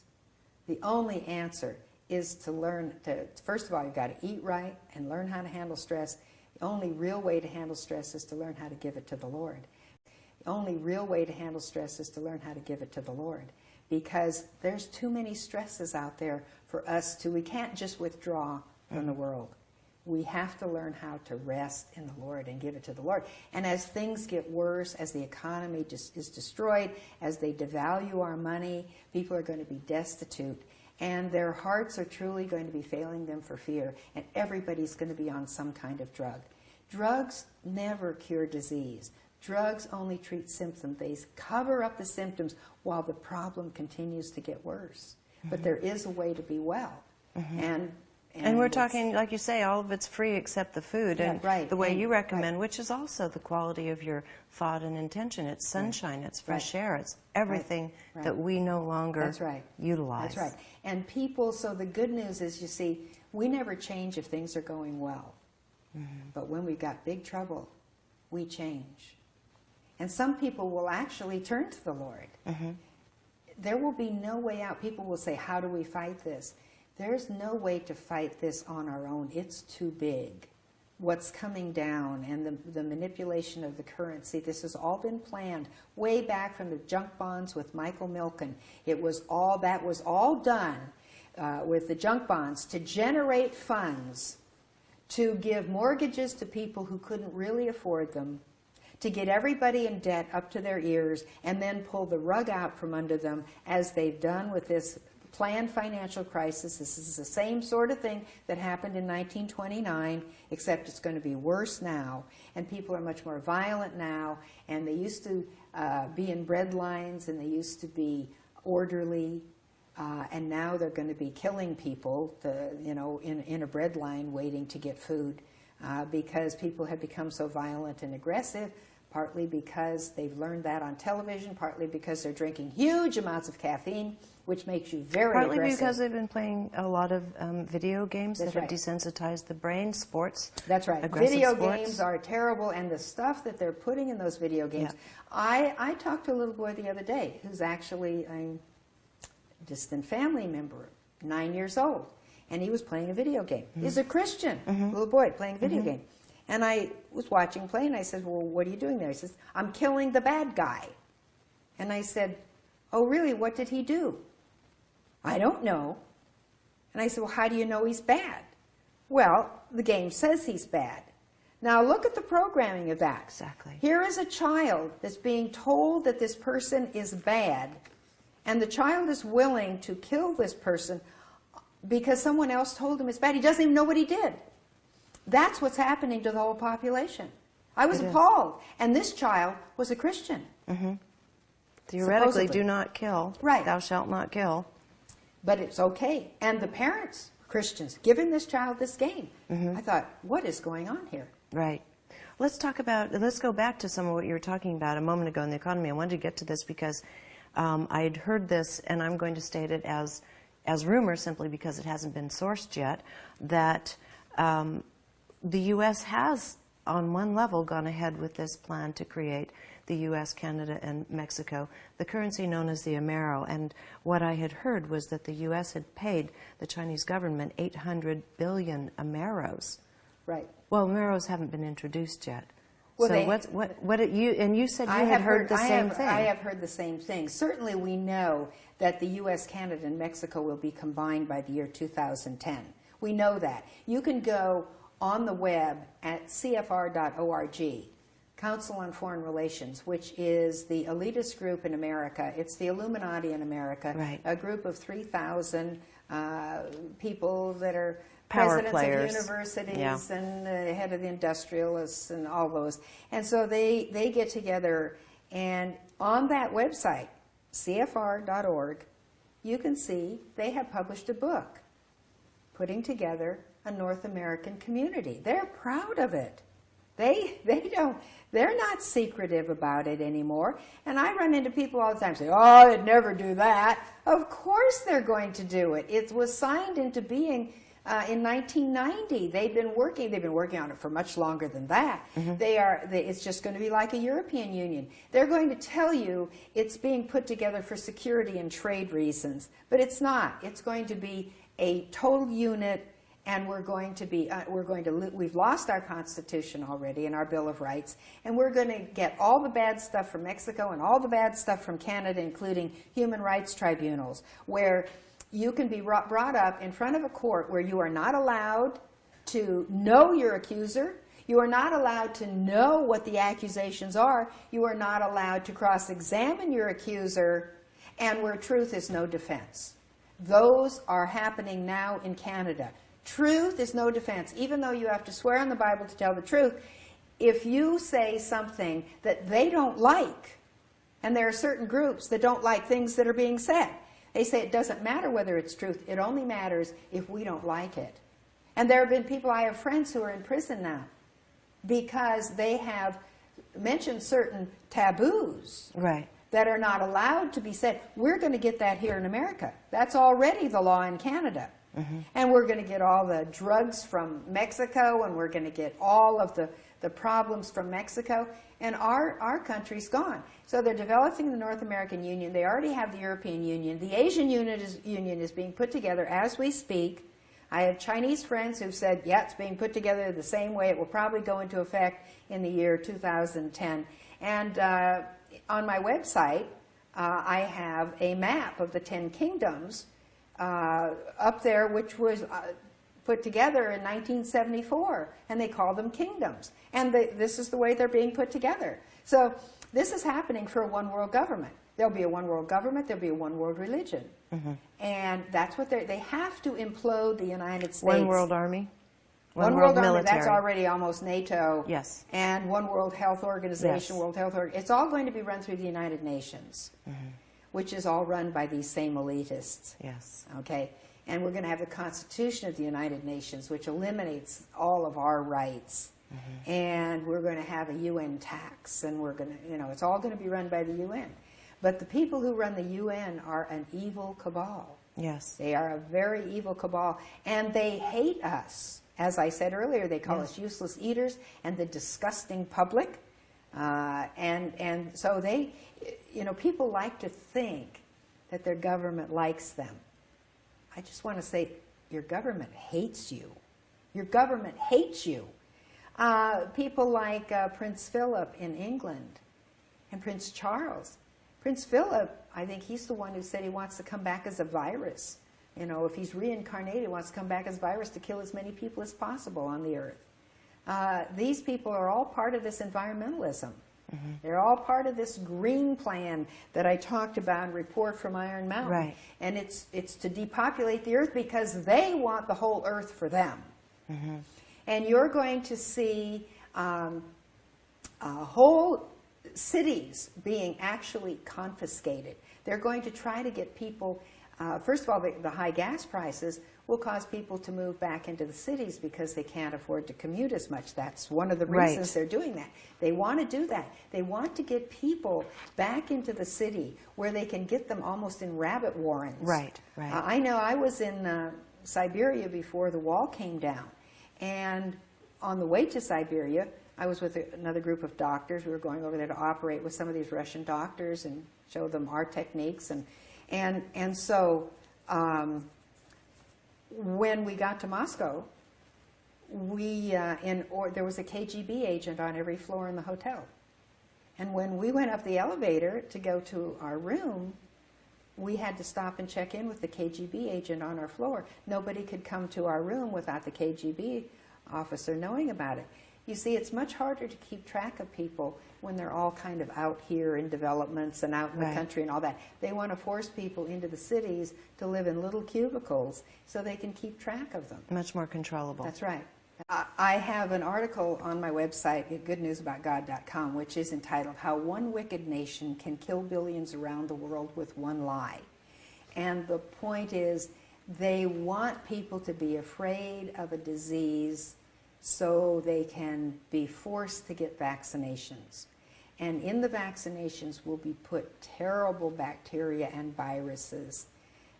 Speaker 2: the only answer is to learn to, first of all, you've got to eat right and learn how to handle stress. The only real way to handle stress is to learn how to give it to the Lord. The only real way to handle stress is to learn how to give it to the Lord. Because there's too many stresses out there for us to, we can't just withdraw from the world. We have to learn how to rest in the Lord and give it to the Lord. And as things get worse, as the economy is destroyed, as they devalue our money, people are going to be destitute. And their hearts are truly going to be failing them for fear. And everybody's going to be on some kind of drug. Drugs never cure disease. Drugs only treat symptoms. They cover up the symptoms while the problem continues to get worse. But there is a way to be well. And
Speaker 1: we're talking, like you say, all of it's free except the food.
Speaker 2: Yeah,
Speaker 1: and
Speaker 2: right.
Speaker 1: the way
Speaker 2: And-
Speaker 1: you recommend, which is also the quality of your thought and intention. It's sunshine, it's fresh air, it's everything that we no longer
Speaker 2: That's right.
Speaker 1: utilize.
Speaker 2: That's right. And people, so the good news is, you see, we never change if things are going well. But when we've got big trouble, we change. And some people will actually turn to the Lord. There will be no way out. People will say, how do we fight this? There's no way to fight this on our own. It's too big. What's coming down and the manipulation of the currency, this has all been planned way back from the junk bonds with Michael Milken. That was all done with the junk bonds to generate funds to give mortgages to people who couldn't really afford them, to get everybody in debt up to their ears, and then pull the rug out from under them, as they've done with this planned financial crisis. This is the same sort of thing that happened in 1929, except it's going to be worse now. And people are much more violent now, and they used to be in bread lines, and they used to be orderly, and now they're going to be killing people, in a bread line waiting to get food, because people have become so violent and aggressive. partly because they've learned that on television, partly because they're drinking huge amounts of caffeine, which makes you very
Speaker 1: Partly
Speaker 2: aggressive.
Speaker 1: because they've been playing a lot of video games
Speaker 2: That's
Speaker 1: that
Speaker 2: right.
Speaker 1: have desensitized the brain, sports.
Speaker 2: That's right.
Speaker 1: Aggressive
Speaker 2: Video
Speaker 1: sports.
Speaker 2: games are terrible, and the stuff that they're putting in those video games.
Speaker 1: Yeah.
Speaker 2: I talked to a little boy the other day who's actually a distant family member, 9 years old, and he was playing a video game. He's a Christian little boy playing a video game. And I was watching play, and I said, well, what are you doing there? He says, I'm killing the bad guy. And I said, oh, really? What did he do? I don't know. And I said, well, how do you know he's bad? Well, the game says he's bad. Now look at the programming of that.
Speaker 1: Exactly.
Speaker 2: Here is a child that's being told that this person is bad, and the child is willing to kill this person because someone else told him it's bad. He doesn't even know what he did. That's what's happening to the whole population. I was appalled. And this child was a Christian.
Speaker 1: Theoretically,
Speaker 2: Supposedly.
Speaker 1: do not kill.
Speaker 2: Right.
Speaker 1: Thou shalt not kill.
Speaker 2: But it's okay. And the parents, Christians, giving this child this game. I thought, what is going on here?
Speaker 1: Right. Let's go back to some of what you were talking about a moment ago in the economy. I wanted to get to this because I had heard this, and I'm going to state it as rumor simply because it hasn't been sourced yet, that the U.S. has, on one level, gone ahead with this plan to create the U.S., Canada, and Mexico, the currency known as the Amero. And what I had heard was that the U.S. had paid the Chinese government 800 billion Ameros.
Speaker 2: Right.
Speaker 1: Well, Ameros haven't been introduced yet.
Speaker 2: Well,
Speaker 1: So you said you had heard the same thing.
Speaker 2: I have heard the same thing. Certainly we know that the U.S., Canada, and Mexico will be combined by the year 2010. We know that. You can go on the web at cfr.org, Council on Foreign Relations, which is the elitist group in America. It's the Illuminati in America,
Speaker 1: Right.
Speaker 2: a group of 3,000 people that are
Speaker 1: Power
Speaker 2: presidents
Speaker 1: players.
Speaker 2: of universities
Speaker 1: Yeah.
Speaker 2: and the head of the industrialists and all those. And so they get together, and on that website, cfr.org, you can see they have published a book putting together a North American community. They're proud of it. They're not secretive about it anymore. And I run into people all the time say, oh, they'd never do that. Of course they're going to do it. It was signed into being in 1990. They've been working on it for much longer than that. It's just going to be like a European Union. They're going to tell you it's being put together for security and trade reasons, but it's not. It's going to be a total unit, and we've lost our Constitution already and our Bill of Rights, and we're going to get all the bad stuff from Mexico and all the bad stuff from Canada, including human rights tribunals, where you can be brought up in front of a court where you are not allowed to know your accuser, you are not allowed to know what the accusations are, you are not allowed to cross-examine your accuser, and where truth is no defense. Those are happening now in Canada. Truth is no defense. Even though you have to swear on the Bible to tell the truth, if you say something that they don't like, and there are certain groups that don't like things that are being said, they say it doesn't matter whether it's truth. It only matters if we don't like it. And there have been people, I have friends who are in prison now because they have mentioned certain taboos.
Speaker 1: Right.
Speaker 2: That are not allowed to be said. We're going to get that here in America. That's already the law in Canada. And we're going to get all the drugs from Mexico, and we're going to get all of the problems from Mexico, and our country's gone. So they're developing the North American Union. They already have the European Union. The Asian Union is being put together as we speak. I have Chinese friends who've said, yeah, it's being put together the same way. It will probably go into effect in the year 2010. And on my website, I have a map of the 10 kingdoms up there, which was put together in 1974, and they call them kingdoms. And this is the way they're being put together. So this is happening for a one-world government. There'll be a one-world government, there'll be a one-world religion. And that's what they have to implode the United States.
Speaker 1: One world army.
Speaker 2: One world army,
Speaker 1: military.
Speaker 2: that's already almost NATO.
Speaker 1: Yes.
Speaker 2: And one World Health Organization,
Speaker 1: Yes.
Speaker 2: World Health Organization. It's all going to be run through the United Nations, which is all run by these same elitists.
Speaker 1: Yes.
Speaker 2: Okay? And we're going to have the Constitution of the United Nations, which eliminates all of our rights. and we're going to have a UN tax, and we're going to, you know, it's all going to be run by the UN. But the people who run the UN are an evil cabal.
Speaker 1: Yes.
Speaker 2: They are a very evil cabal, and they hate us. As I said earlier, they call us useless eaters and the disgusting public. And so they, you know, people like to think that their government likes them. I just want to say, your government hates you. Your government hates you. People like Prince Philip in England and Prince Charles. Prince Philip, I think he's the one who said he wants to come back as a virus. You know, if he's reincarnated, he wants to come back as a virus to kill as many people as possible on the earth. These people are all part of this environmentalism. They're all part of this green plan that I talked about in Report from Iron Mountain.
Speaker 1: Right.
Speaker 2: And it's to depopulate the earth because they want the whole earth for them. And you're going to see whole cities being actually confiscated. They're going to try to get people, first of all, the high gas prices will cause people to move back into the cities because they can't afford to commute as much. That's one of the reasons they're doing that. They want to do that. They want to get people back into the city where they can get them almost in rabbit warrens.
Speaker 1: Right.
Speaker 2: I know I was in Siberia before the wall came down. And on the way to Siberia, I was with another group of doctors. We were going over there to operate with some of these Russian doctors and show them our techniques. And so when we got to Moscow, there was a KGB agent on every floor in the hotel. And when we went up the elevator to go to our room, we had to stop and check in with the KGB agent on our floor. Nobody could come to our room without the KGB officer knowing about it. You see, it's much harder to keep track of people when they're all kind of out here in developments and out in the country and all that. They want to force people into the cities to live in little cubicles so they can keep track of them.
Speaker 1: Much more controllable.
Speaker 2: That's right. I have an article on my website at goodnewsaboutgod.com which is entitled How One Wicked Nation Can Kill Billions Around the World with One Lie. And the point is, they want people to be afraid of a disease so they can be forced to get vaccinations. And in the vaccinations will be put terrible bacteria and viruses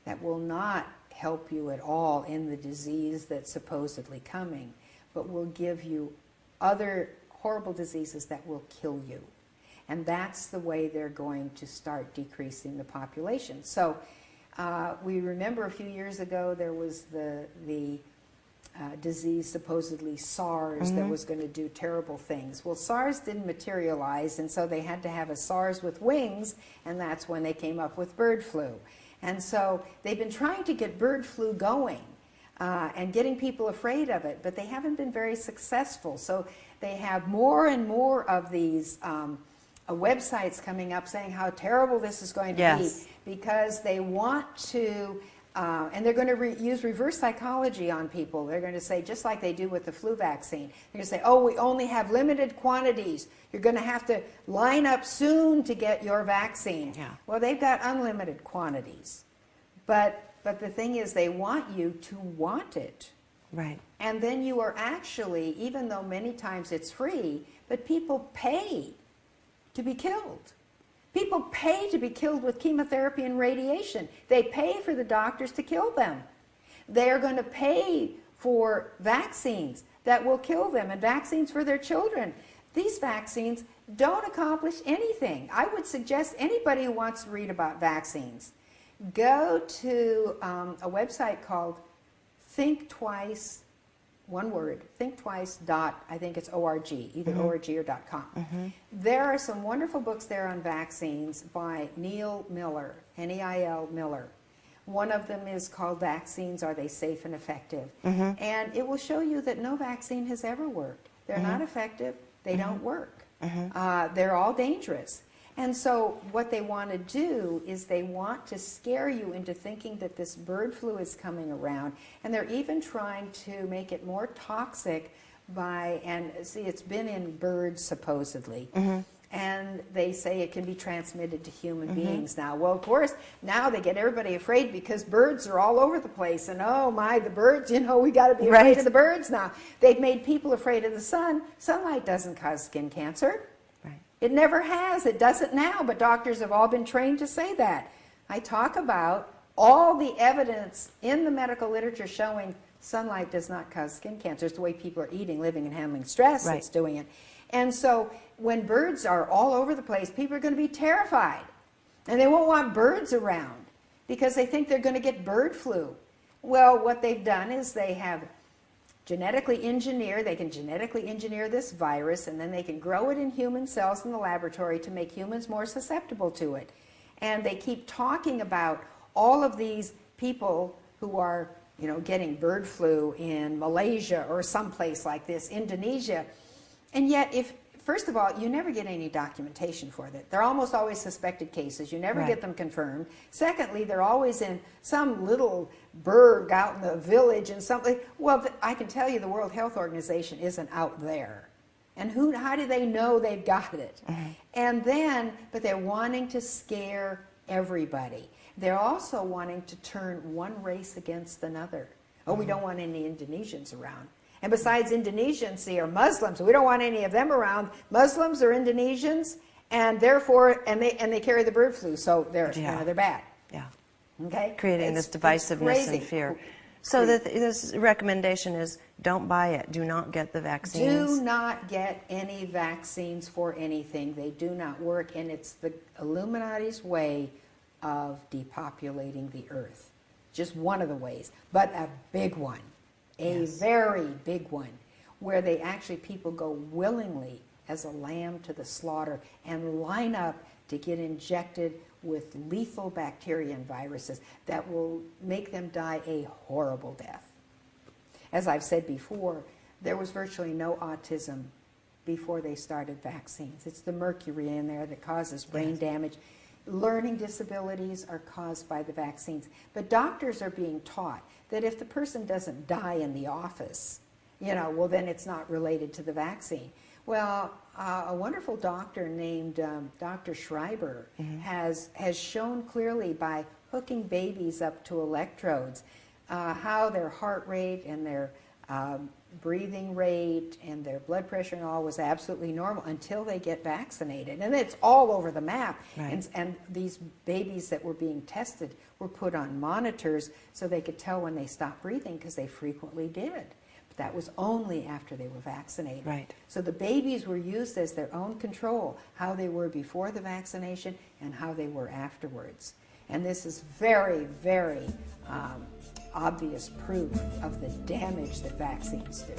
Speaker 2: that will not help you at all in the disease that's supposedly coming, but will give you other horrible diseases that will kill you. And that's the way they're going to start decreasing the population. So we remember a few years ago there was the disease, supposedly SARS, that was going to do terrible things. Well, SARS didn't materialize, and so they had to have a SARS with wings, and that's when they came up with bird flu. And so they've been trying to get bird flu going and getting people afraid of it, but they haven't been very successful. So they have more and more of these websites coming up saying how terrible this is going to be, because they want to and they're going to use reverse psychology on people. They're going to say, just like they do with the flu vaccine, they're going to say, oh, we only have limited quantities. You're going to have to line up soon to get your vaccine. Well, they've got unlimited quantities. But the thing is, they want you to want it.
Speaker 1: Right.
Speaker 2: And then you are actually, even though many times it's free, but people pay to be killed. People pay to be killed with chemotherapy and radiation. They pay for the doctors to kill them. They are going to pay for vaccines that will kill them, and vaccines for their children. These vaccines don't accomplish anything. I would suggest anybody who wants to read about vaccines, go to a website called Think Twice, one word, thinktwice. I think it's .org, either .org or .com. There are some wonderful books there on vaccines by Neil Miller, N-E-I-L Miller. One of them is called Vaccines, Are They Safe and Effective? And it will show you that no vaccine has ever worked. They're not effective. They don't work. They're all dangerous. And so what they want to do is they want to scare you into thinking that this bird flu is coming around, and they're even trying to make it more toxic by, and see, it's been in birds supposedly, And they say it can be transmitted to human beings now. Well, of course, now they get everybody afraid because birds are all over the place. And oh my, the birds, you know, we got to be afraid of the birds now. They've made people afraid of the sun. Sunlight doesn't cause skin cancer.
Speaker 1: Right.
Speaker 2: It never has. It doesn't now, but doctors have all been trained to say that. I talk about all the evidence in the medical literature showing sunlight does not cause skin cancer. It's the way people are eating, living, and handling stress that's doing it. And so when birds are all over the place, people are going to be terrified. And they won't want birds around because they think they're going to get bird flu. Well, what they've done is they have genetically engineered, they can genetically engineer this virus, and then they can grow it in human cells in the laboratory to make humans more susceptible to it. And they keep talking about all of these people who are, you know, getting bird flu in Malaysia or someplace like this, Indonesia. And yet, first of all, you never get any documentation for that. They're almost always suspected cases. You never get them confirmed. Secondly, they're always in some little burg out in the village and something. Well, I can tell you the World Health Organization isn't out there. And how do they know they've got it? And then, but they're wanting to scare everybody. They're also wanting to turn one race against another. Oh, we don't want any Indonesians around. And besides Indonesians, see, are Muslims. We don't want any of them around. Muslims are Indonesians, and therefore, and they carry the bird flu, so they're they're bad.
Speaker 1: Yeah.
Speaker 2: Okay.
Speaker 1: Creating this divisiveness and fear. So this recommendation is don't buy it. Do not get the vaccines.
Speaker 2: Do not get any vaccines for anything. They do not work, and it's the Illuminati's way of depopulating the earth. Just one of the ways, but a big one. A very big one, where they actually, people go willingly as a lamb to the slaughter and line up to get injected with lethal bacteria and viruses that will make them die a horrible death. As I've said before, there was virtually no autism before they started vaccines. It's the mercury in there that causes brain damage. Learning disabilities are caused by the vaccines. But doctors are being taught that if the person doesn't die in the office, you know, well, then it's not related to the vaccine. Well, a wonderful doctor named Dr. Schreiber has shown clearly by hooking babies up to electrodes how their heart rate and their breathing rate and their blood pressure and all was absolutely normal until they get vaccinated. And it's all over the map. And these babies that were being tested were put on monitors so they could tell when they stopped breathing, because they frequently did. But that was only after they were vaccinated. So the babies were used as their own control, how they were before the vaccination and how they were afterwards. And this is very, very obvious proof of the damage that vaccines do.